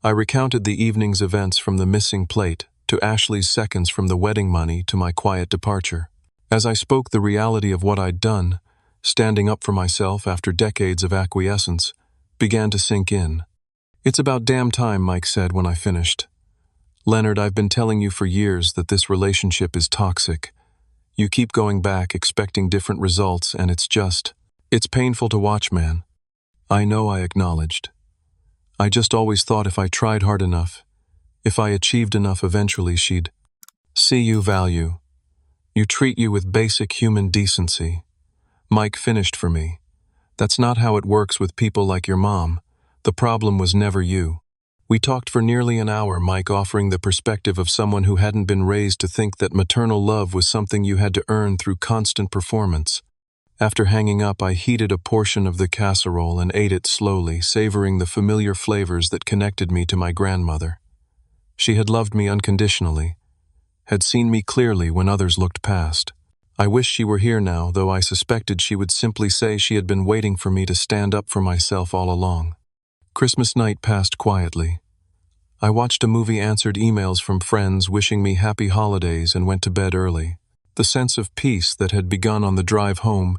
I recounted the evening's events from the missing plate to Ashley's seconds from the wedding money to my quiet departure. As I spoke, the reality of what I'd done, standing up for myself after decades of acquiescence, began to sink in. It's about damn time, Mike said when I finished. Leonard, I've been telling you for years that this relationship is toxic. You keep going back expecting different results, and it's painful to watch, man. I know, I acknowledged. I just always thought if I tried hard enough, if I achieved enough, eventually she'd see you value. You treat you with basic human decency. Mike finished for me. That's not how it works with people like your mom. The problem was never you. We talked for nearly an hour, Mike offering the perspective of someone who hadn't been raised to think that maternal love was something you had to earn through constant performance. After hanging up, I heated a portion of the casserole and ate it slowly, savoring the familiar flavors that connected me to my grandmother. She had loved me unconditionally, had seen me clearly when others looked past. I wished she were here now, though I suspected she would simply say she had been waiting for me to stand up for myself all along. Christmas night passed quietly. I watched a movie, answered emails from friends wishing me happy holidays, and went to bed early. The sense of peace that had begun on the drive home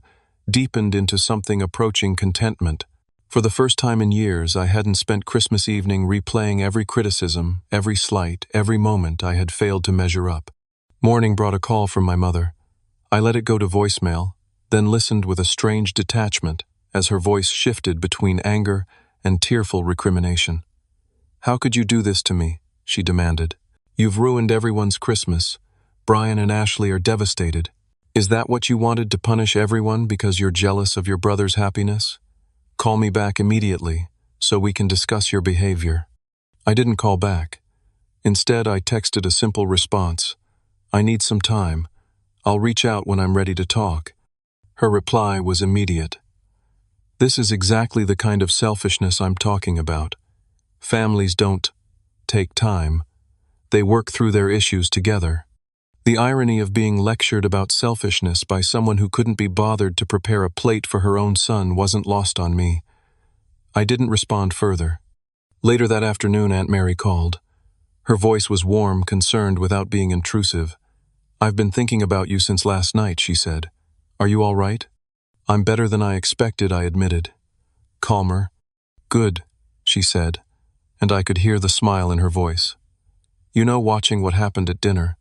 deepened into something approaching contentment. For the first time in years, I hadn't spent Christmas evening replaying every criticism, every slight, every moment I had failed to measure up. Morning brought a call from my mother. I let it go to voicemail, then listened with a strange detachment as her voice shifted between anger and tearful recrimination. How could you do this to me? She demanded. You've ruined everyone's Christmas. Brian and Ashley are devastated. Is that what you wanted, to punish everyone because you're jealous of your brother's happiness? Call me back immediately so we can discuss your behavior. I didn't call back. Instead, I texted a simple response. I need some time. I'll reach out when I'm ready to talk. Her reply was immediate. This is exactly the kind of selfishness I'm talking about. Families don't take time. They work through their issues together. The irony of being lectured about selfishness by someone who couldn't be bothered to prepare a plate for her own son wasn't lost on me. I didn't respond further. Later that afternoon, Aunt Mary called. Her voice was warm, concerned without being intrusive. I've been thinking about you since last night, she said. Are you all right? I'm better than I expected, I admitted. Calmer. Good, she said, and I could hear the smile in her voice. You know, watching what happened at dinner,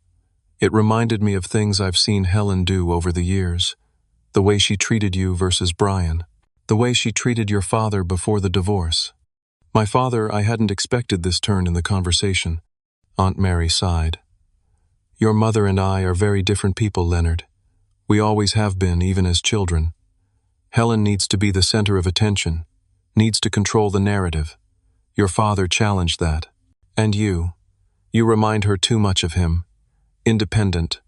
it reminded me of things I've seen Helen do over the years. The way she treated you versus Brian. The way she treated your father before the divorce. My father, I hadn't expected this turn in the conversation. Aunt Mary sighed. Your mother and I are very different people, Leonard. We always have been, even as children. Helen needs to be the center of attention, needs to control the narrative. Your father challenged that. And you remind her too much of him. Independent,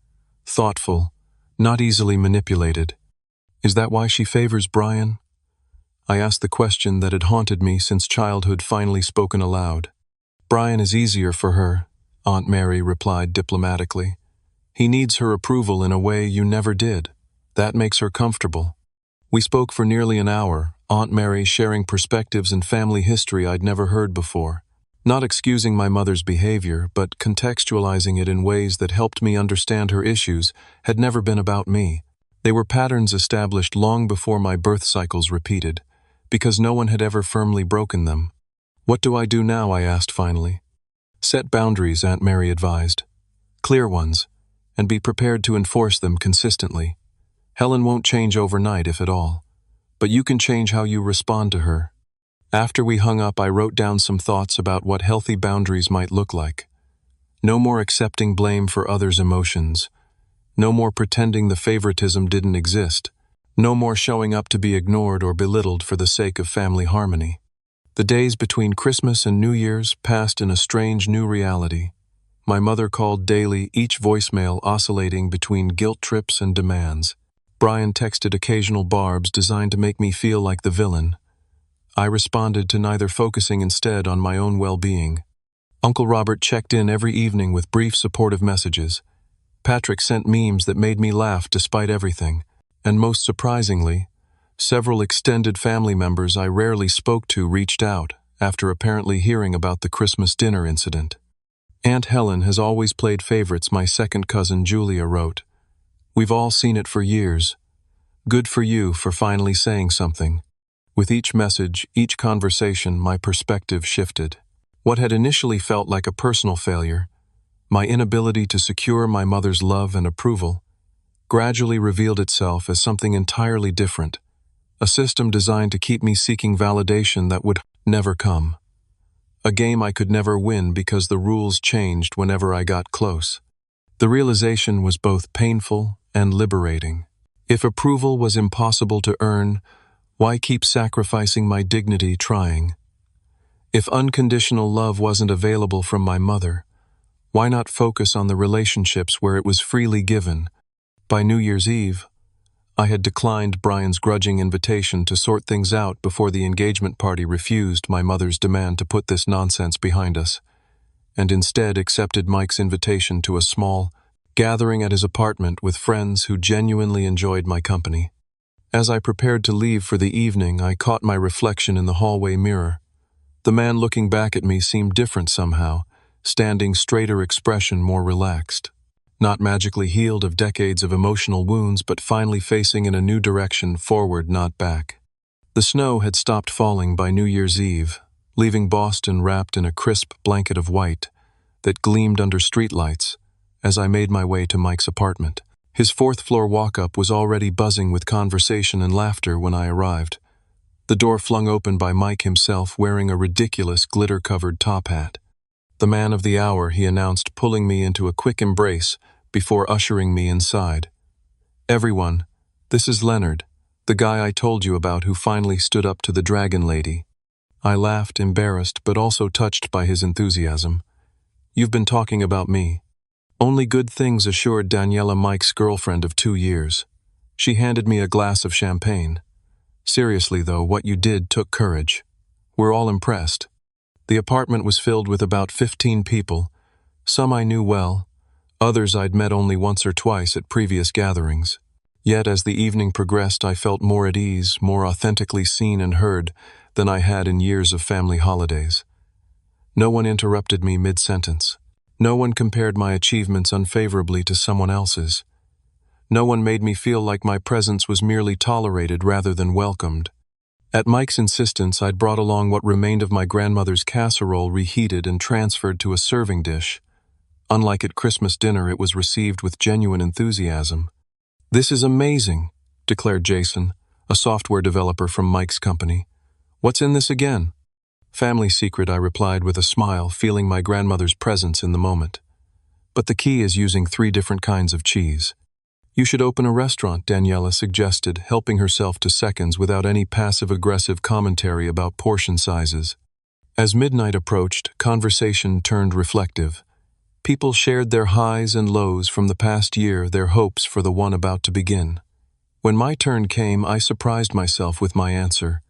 thoughtful, not easily manipulated. Is that why she favors Brian? I asked the question that had haunted me since childhood finally spoken aloud. Brian is easier for her, Aunt Mary replied diplomatically. He needs her approval in a way you never did. That makes her comfortable. We spoke for nearly an hour, Aunt Mary sharing perspectives and family history I'd never heard before. Not excusing my mother's behavior, but contextualizing it in ways that helped me understand her issues had never been about me. They were patterns established long before my birth cycles repeated, because no one had ever firmly broken them. What do I do now? I asked finally. Set boundaries, Aunt Mary advised. Clear ones, and be prepared to enforce them consistently. Helen won't change overnight, if at all, but you can change how you respond to her. After we hung up, I wrote down some thoughts about what healthy boundaries might look like. No more accepting blame for others' emotions. No more pretending the favoritism didn't exist. No more showing up to be ignored or belittled for the sake of family harmony. The days between Christmas and New Year's passed in a strange new reality. My mother called daily, each voicemail oscillating between guilt trips and demands. Brian texted occasional barbs designed to make me feel like the villain. I responded to neither, focusing instead on my own well-being. Uncle Robert checked in every evening with brief supportive messages. Patrick sent memes that made me laugh despite everything. And most surprisingly, several extended family members I rarely spoke to reached out after apparently hearing about the Christmas dinner incident. Aunt Helen has always played favorites, my second cousin Julia wrote. We've all seen it for years. Good for you for finally saying something. With each message, each conversation, my perspective shifted. What had initially felt like a personal failure, my inability to secure my mother's love and approval, gradually revealed itself as something entirely different, a system designed to keep me seeking validation that would never come. A game I could never win because the rules changed whenever I got close. The realization was both painful and liberating. If approval was impossible to earn, why keep sacrificing my dignity trying? If unconditional love wasn't available from my mother, why not focus on the relationships where it was freely given? By New Year's Eve, I had declined Brian's grudging invitation to sort things out before the engagement party refused my mother's demand to put this nonsense behind us, and instead accepted Mike's invitation to a small gathering at his apartment with friends who genuinely enjoyed my company. As I prepared to leave for the evening, I caught my reflection in the hallway mirror. The man looking back at me seemed different somehow, standing straighter, expression more relaxed. Not magically healed of decades of emotional wounds, but finally facing in a new direction, forward, not back. The snow had stopped falling by New Year's Eve, leaving Boston wrapped in a crisp blanket of white that gleamed under streetlights as I made my way to Mike's apartment. His fourth-floor walk-up was already buzzing with conversation and laughter when I arrived. The door flung open by Mike himself, wearing a ridiculous glitter-covered top hat. The man of the hour, he announced, pulling me into a quick embrace before ushering me inside. Everyone, this is Leonard, the guy I told you about who finally stood up to the dragon lady. I laughed, embarrassed, but also touched by his enthusiasm. You've been talking about me. Only good things, assured Daniela, Mike's girlfriend of 2 years. She handed me a glass of champagne. Seriously though, what you did took courage. We're all impressed. The apartment was filled with about 15 people. Some I knew well, others I'd met only once or twice at previous gatherings. Yet as the evening progressed, I felt more at ease, more authentically seen and heard than I had in years of family holidays. No one interrupted me mid-sentence. No one compared my achievements unfavorably to someone else's. No one made me feel like my presence was merely tolerated rather than welcomed. At Mike's insistence, I'd brought along what remained of my grandmother's casserole, reheated and transferred to a serving dish. Unlike at Christmas dinner, it was received with genuine enthusiasm. "This is amazing," declared Jason, a software developer from Mike's company. "What's in this again?" "Family secret," I replied with a smile, feeling my grandmother's presence in the moment. "But the key is using 3 different kinds of cheese." "You should open a restaurant," Daniela suggested, helping herself to seconds without any passive-aggressive commentary about portion sizes. As midnight approached, conversation turned reflective. People shared their highs and lows from the past year, their hopes for the one about to begin. When my turn came, I surprised myself with my answer.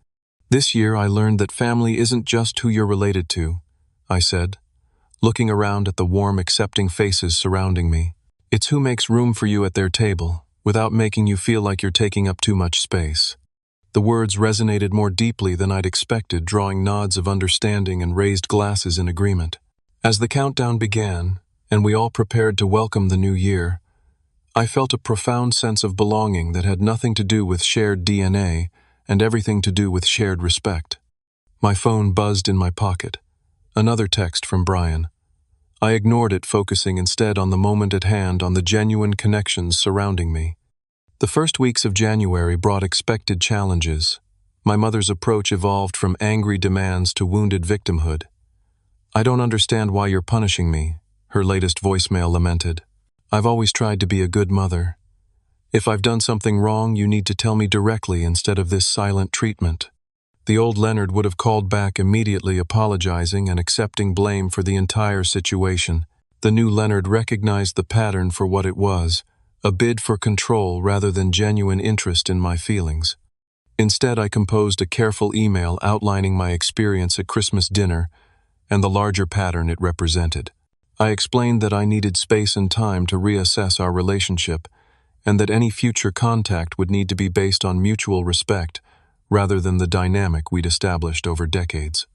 This year I learned that family isn't just who you're related to, I said, looking around at the warm, accepting faces surrounding me. It's who makes room for you at their table, without making you feel like you're taking up too much space. The words resonated more deeply than I'd expected, drawing nods of understanding and raised glasses in agreement. As the countdown began, and we all prepared to welcome the new year, I felt a profound sense of belonging that had nothing to do with shared DNA and everything to do with shared respect. My phone buzzed in my pocket. Another text from Brian. I ignored it, focusing instead on the moment at hand, on the genuine connections surrounding me. The first weeks of January brought expected challenges. My mother's approach evolved from angry demands to wounded victimhood. "I don't understand why you're punishing me," her latest voicemail lamented. "I've always tried to be a good mother. If I've done something wrong, you need to tell me directly instead of this silent treatment." The old Leonard would have called back immediately, apologizing and accepting blame for the entire situation. The new Leonard recognized the pattern for what it was, a bid for control rather than genuine interest in my feelings. Instead, I composed a careful email outlining my experience at Christmas dinner and the larger pattern it represented. I explained that I needed space and time to reassess our relationship, and that any future contact would need to be based on mutual respect rather than the dynamic we'd established over decades.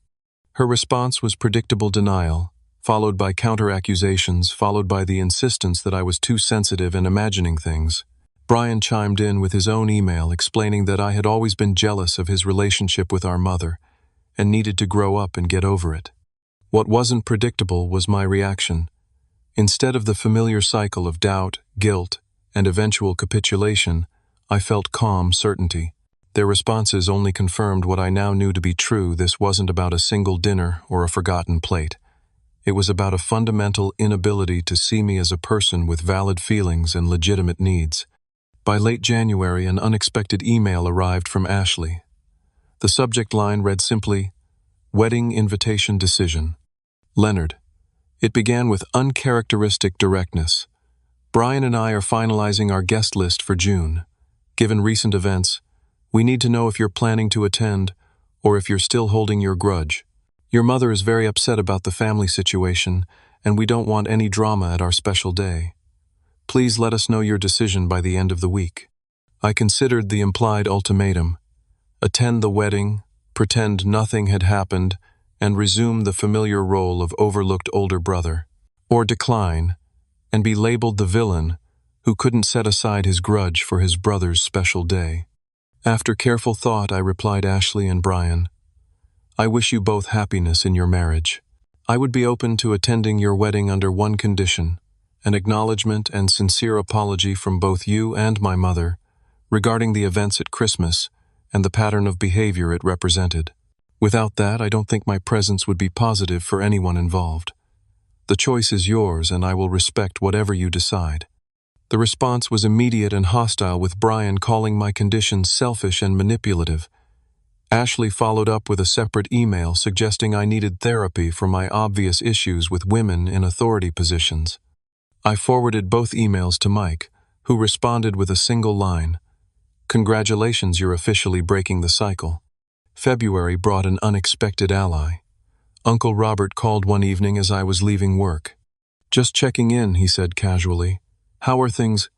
Her response was predictable denial, followed by counter-accusations, followed by the insistence that I was too sensitive and imagining things. Brian chimed in with his own email, explaining that I had always been jealous of his relationship with our mother and needed to grow up and get over it. What wasn't predictable was my reaction. Instead of the familiar cycle of doubt, guilt, and eventual capitulation, I felt calm certainty. Their responses only confirmed what I now knew to be true. This wasn't about a single dinner or a forgotten plate. It was about a fundamental inability to see me as a person with valid feelings and legitimate needs. By late January, an unexpected email arrived from Ashley. The subject line read simply, "Wedding invitation decision. Leonard." It began with uncharacteristic directness. "Brian and I are finalizing our guest list for June. Given recent events, we need to know if you're planning to attend or if you're still holding your grudge. Your mother is very upset about the family situation, and we don't want any drama at our special day. Please let us know your decision by the end of the week." I considered the implied ultimatum: attend the wedding, pretend nothing had happened, and resume the familiar role of overlooked older brother, or decline and be labeled the villain who couldn't set aside his grudge for his brother's special day. After careful thought, I replied Ashley and Brian, "I wish you both happiness in your marriage. I would be open to attending your wedding under one condition: an acknowledgement and sincere apology from both you and my mother regarding the events at Christmas and the pattern of behavior it represented. Without that, I don't think my presence would be positive for anyone involved. The choice is yours, and I will respect whatever you decide." The response was immediate and hostile, with Brian calling my conditions selfish and manipulative. Ashley followed up with a separate email suggesting I needed therapy for my obvious issues with women in authority positions. I forwarded both emails to Mike, who responded with a single line: "Congratulations, you're officially breaking the cycle." February brought an unexpected ally. Uncle Robert called one evening as I was leaving work. "Just checking in," he said casually. "How are things?"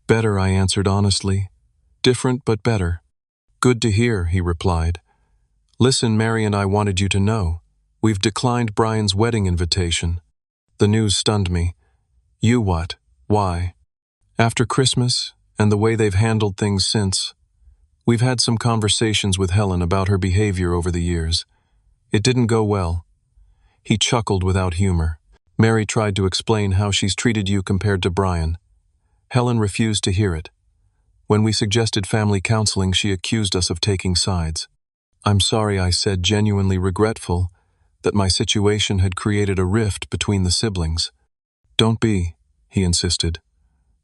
"Better," I answered honestly. "Different, but better." "Good to hear," he replied. "Listen, Mary and I wanted you to know. We've declined Brian's wedding invitation." The news stunned me. "You what? Why?" "After Christmas, and the way they've handled things since. We've had some conversations with Helen about her behavior over the years. It didn't go well." He chuckled without humor. "Mary tried to explain how she's treated you compared to Brian. Helen refused to hear it. When we suggested family counseling, she accused us of taking sides. I'm sorry," I said, genuinely regretful that my situation had created a rift between the siblings. "Don't be," he insisted.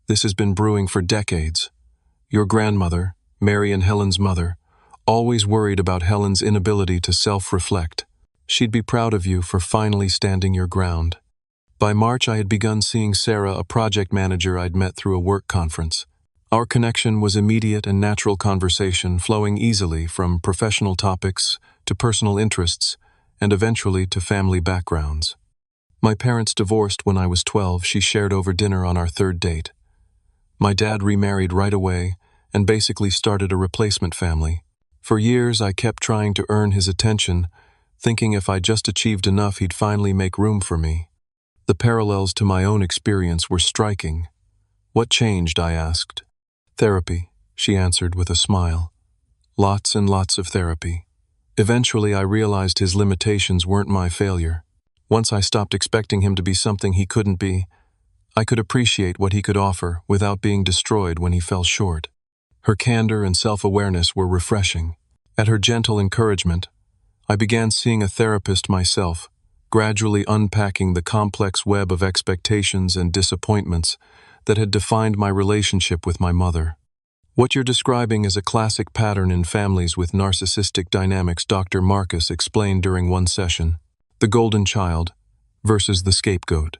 "This has been brewing for decades. Your grandmother, Mary and Helen's mother, always worried about Helen's inability to self-reflect. She'd be proud of you for finally standing your ground. By March, I had begun seeing Sarah, a project manager I'd met through a work conference. Our connection was immediate and natural conversation, flowing easily from professional topics to personal interests and eventually to family backgrounds. My parents divorced when I was 12, she shared over dinner on our third date. My dad remarried right away and basically started a replacement family. For years, I kept trying to earn his attention, thinking if I just achieved enough, he'd finally make room for me. The parallels to my own experience were striking. What changed, I asked. Therapy, she answered with a smile. Lots and lots of therapy. Eventually, I realized his limitations weren't my failure. Once I stopped expecting him to be something he couldn't be, I could appreciate what he could offer without being destroyed when he fell short. Her candor and self-awareness were refreshing. At her gentle encouragement, I began seeing a therapist myself, gradually unpacking the complex web of expectations and disappointments that had defined my relationship with my mother. What you're describing is a classic pattern in families with narcissistic dynamics, Dr. Marcus explained during one session. The golden child versus the scapegoat.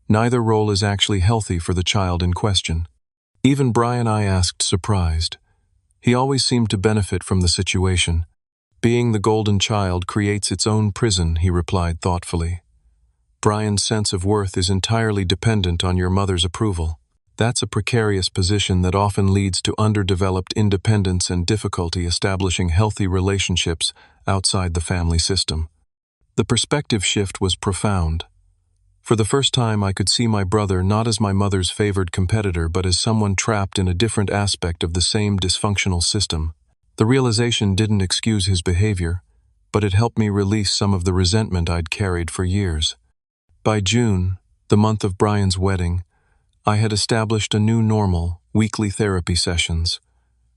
Neither role is actually healthy for the child in question. Even Brian, I asked, surprised. He always seemed to benefit from the situation. Being the golden child creates its own prison, he replied thoughtfully. Brian's sense of worth is entirely dependent on your mother's approval. That's a precarious position that often leads to underdeveloped independence and difficulty establishing healthy relationships outside the family system. The perspective shift was profound. For the first time, I could see my brother not as my mother's favored competitor, but as someone trapped in a different aspect of the same dysfunctional system. The realization didn't excuse his behavior, but it helped me release some of the resentment I'd carried for years. By June, the month of Brian's wedding, I had established a new normal, weekly therapy sessions,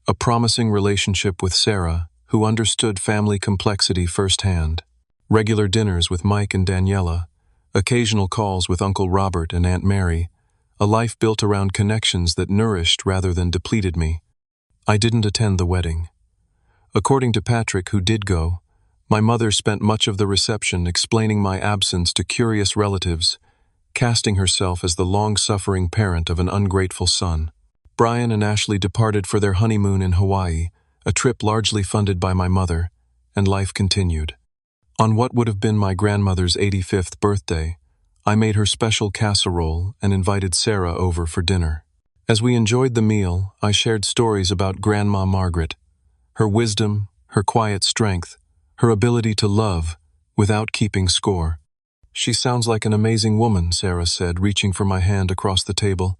a promising relationship with Sarah, who understood family complexity firsthand, regular dinners with Mike and Daniela, occasional calls with Uncle Robert and Aunt Mary, a life built around connections that nourished rather than depleted me. I didn't attend the wedding. According to Patrick, who did go, my mother spent much of the reception explaining my absence to curious relatives, casting herself as the long-suffering parent of an ungrateful son. Brian and Ashley departed for their honeymoon in Hawaii, a trip largely funded by my mother, and life continued. On what would have been my grandmother's 85th birthday, I made her special casserole and invited Sarah over for dinner. As we enjoyed the meal, I shared stories about Grandma Margaret, her wisdom, her quiet strength, her ability to love without keeping score. She sounds like an amazing woman, Sarah said, reaching for my hand across the table.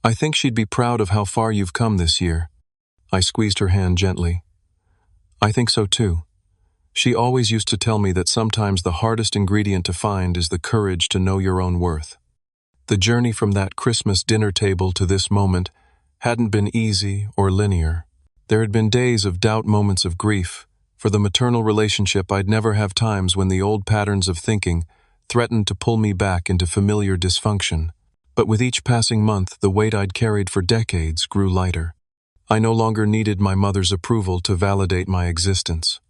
I think she'd be proud of how far you've come this year. I squeezed her hand gently. I think so too. She always used to tell me that sometimes the hardest ingredient to find is the courage to know your own worth. The journey from that Christmas dinner table to this moment hadn't been easy or linear. There had been days of doubt, moments of grief. For the maternal relationship, I'd never have times when the old patterns of thinking threatened to pull me back into familiar dysfunction. But with each passing month, the weight I'd carried for decades grew lighter. I no longer needed my mother's approval to validate my existence.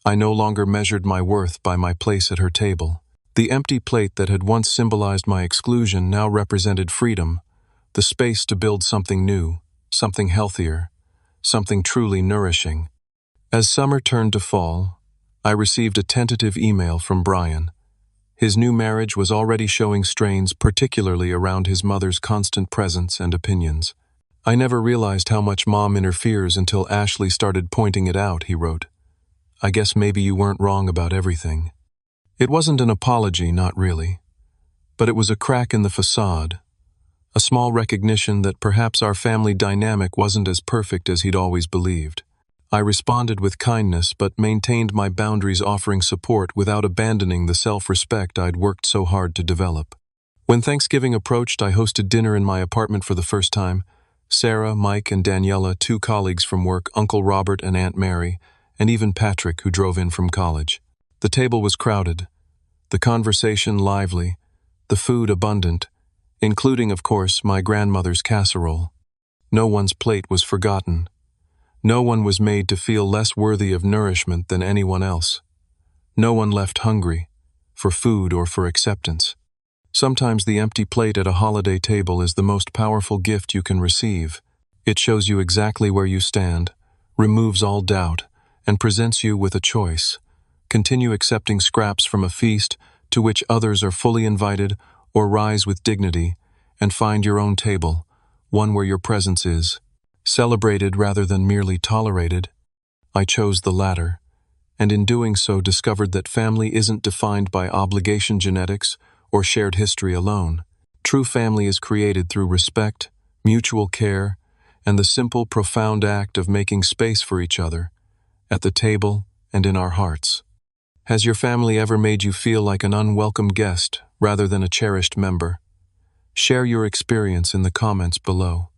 I no longer measured my worth by my place at her table. The empty plate that had once symbolized my exclusion now represented freedom, the space to build something new, something healthier, something truly nourishing. As summer turned to fall, I received a tentative email from Brian. His new marriage was already showing strains, particularly around his mother's constant presence and opinions. I never realized how much Mom interferes until Ashley started pointing it out, he wrote. I guess maybe you weren't wrong about everything. It wasn't an apology, not really. But it was a crack in the facade, a small recognition that perhaps our family dynamic wasn't as perfect as he'd always believed. I responded with kindness but maintained my boundaries, offering support without abandoning the self-respect I'd worked so hard to develop. When Thanksgiving approached, I hosted dinner in my apartment for the first time. Sarah, Mike, and Daniela, two colleagues from work, Uncle Robert and Aunt Mary, and even Patrick, who drove in from college. The table was crowded, the conversation lively, the food abundant, including, of course, my grandmother's casserole. No one's plate was forgotten. No one was made to feel less worthy of nourishment than anyone else. No one left hungry, for food or for acceptance. Sometimes the empty plate at a holiday table is the most powerful gift you can receive. It shows you exactly where you stand, removes all doubt, and presents you with a choice. Continue accepting scraps from a feast to which others are fully invited, or rise with dignity and find your own table, one where your presence is celebrated rather than merely tolerated. I chose the latter, and in doing so discovered that family isn't defined by obligation genetics or shared history alone. True family is created through respect, mutual care, and the simple, profound act of making space for each other, at the table and in our hearts. Has your family ever made you feel like an unwelcome guest rather than a cherished member? Share your experience in the comments below.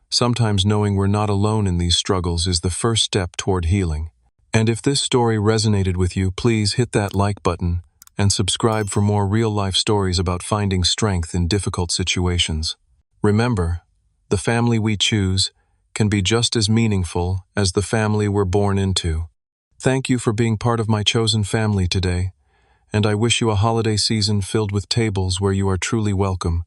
Sometimes knowing we're not alone in these struggles is the first step toward healing. And if this story resonated with you, please hit that like button and subscribe for more real-life stories about finding strength in difficult situations. Remember, the family we choose can be just as meaningful as the family we're born into. Thank you for being part of my chosen family today, and I wish you a holiday season filled with tables where you are truly welcome.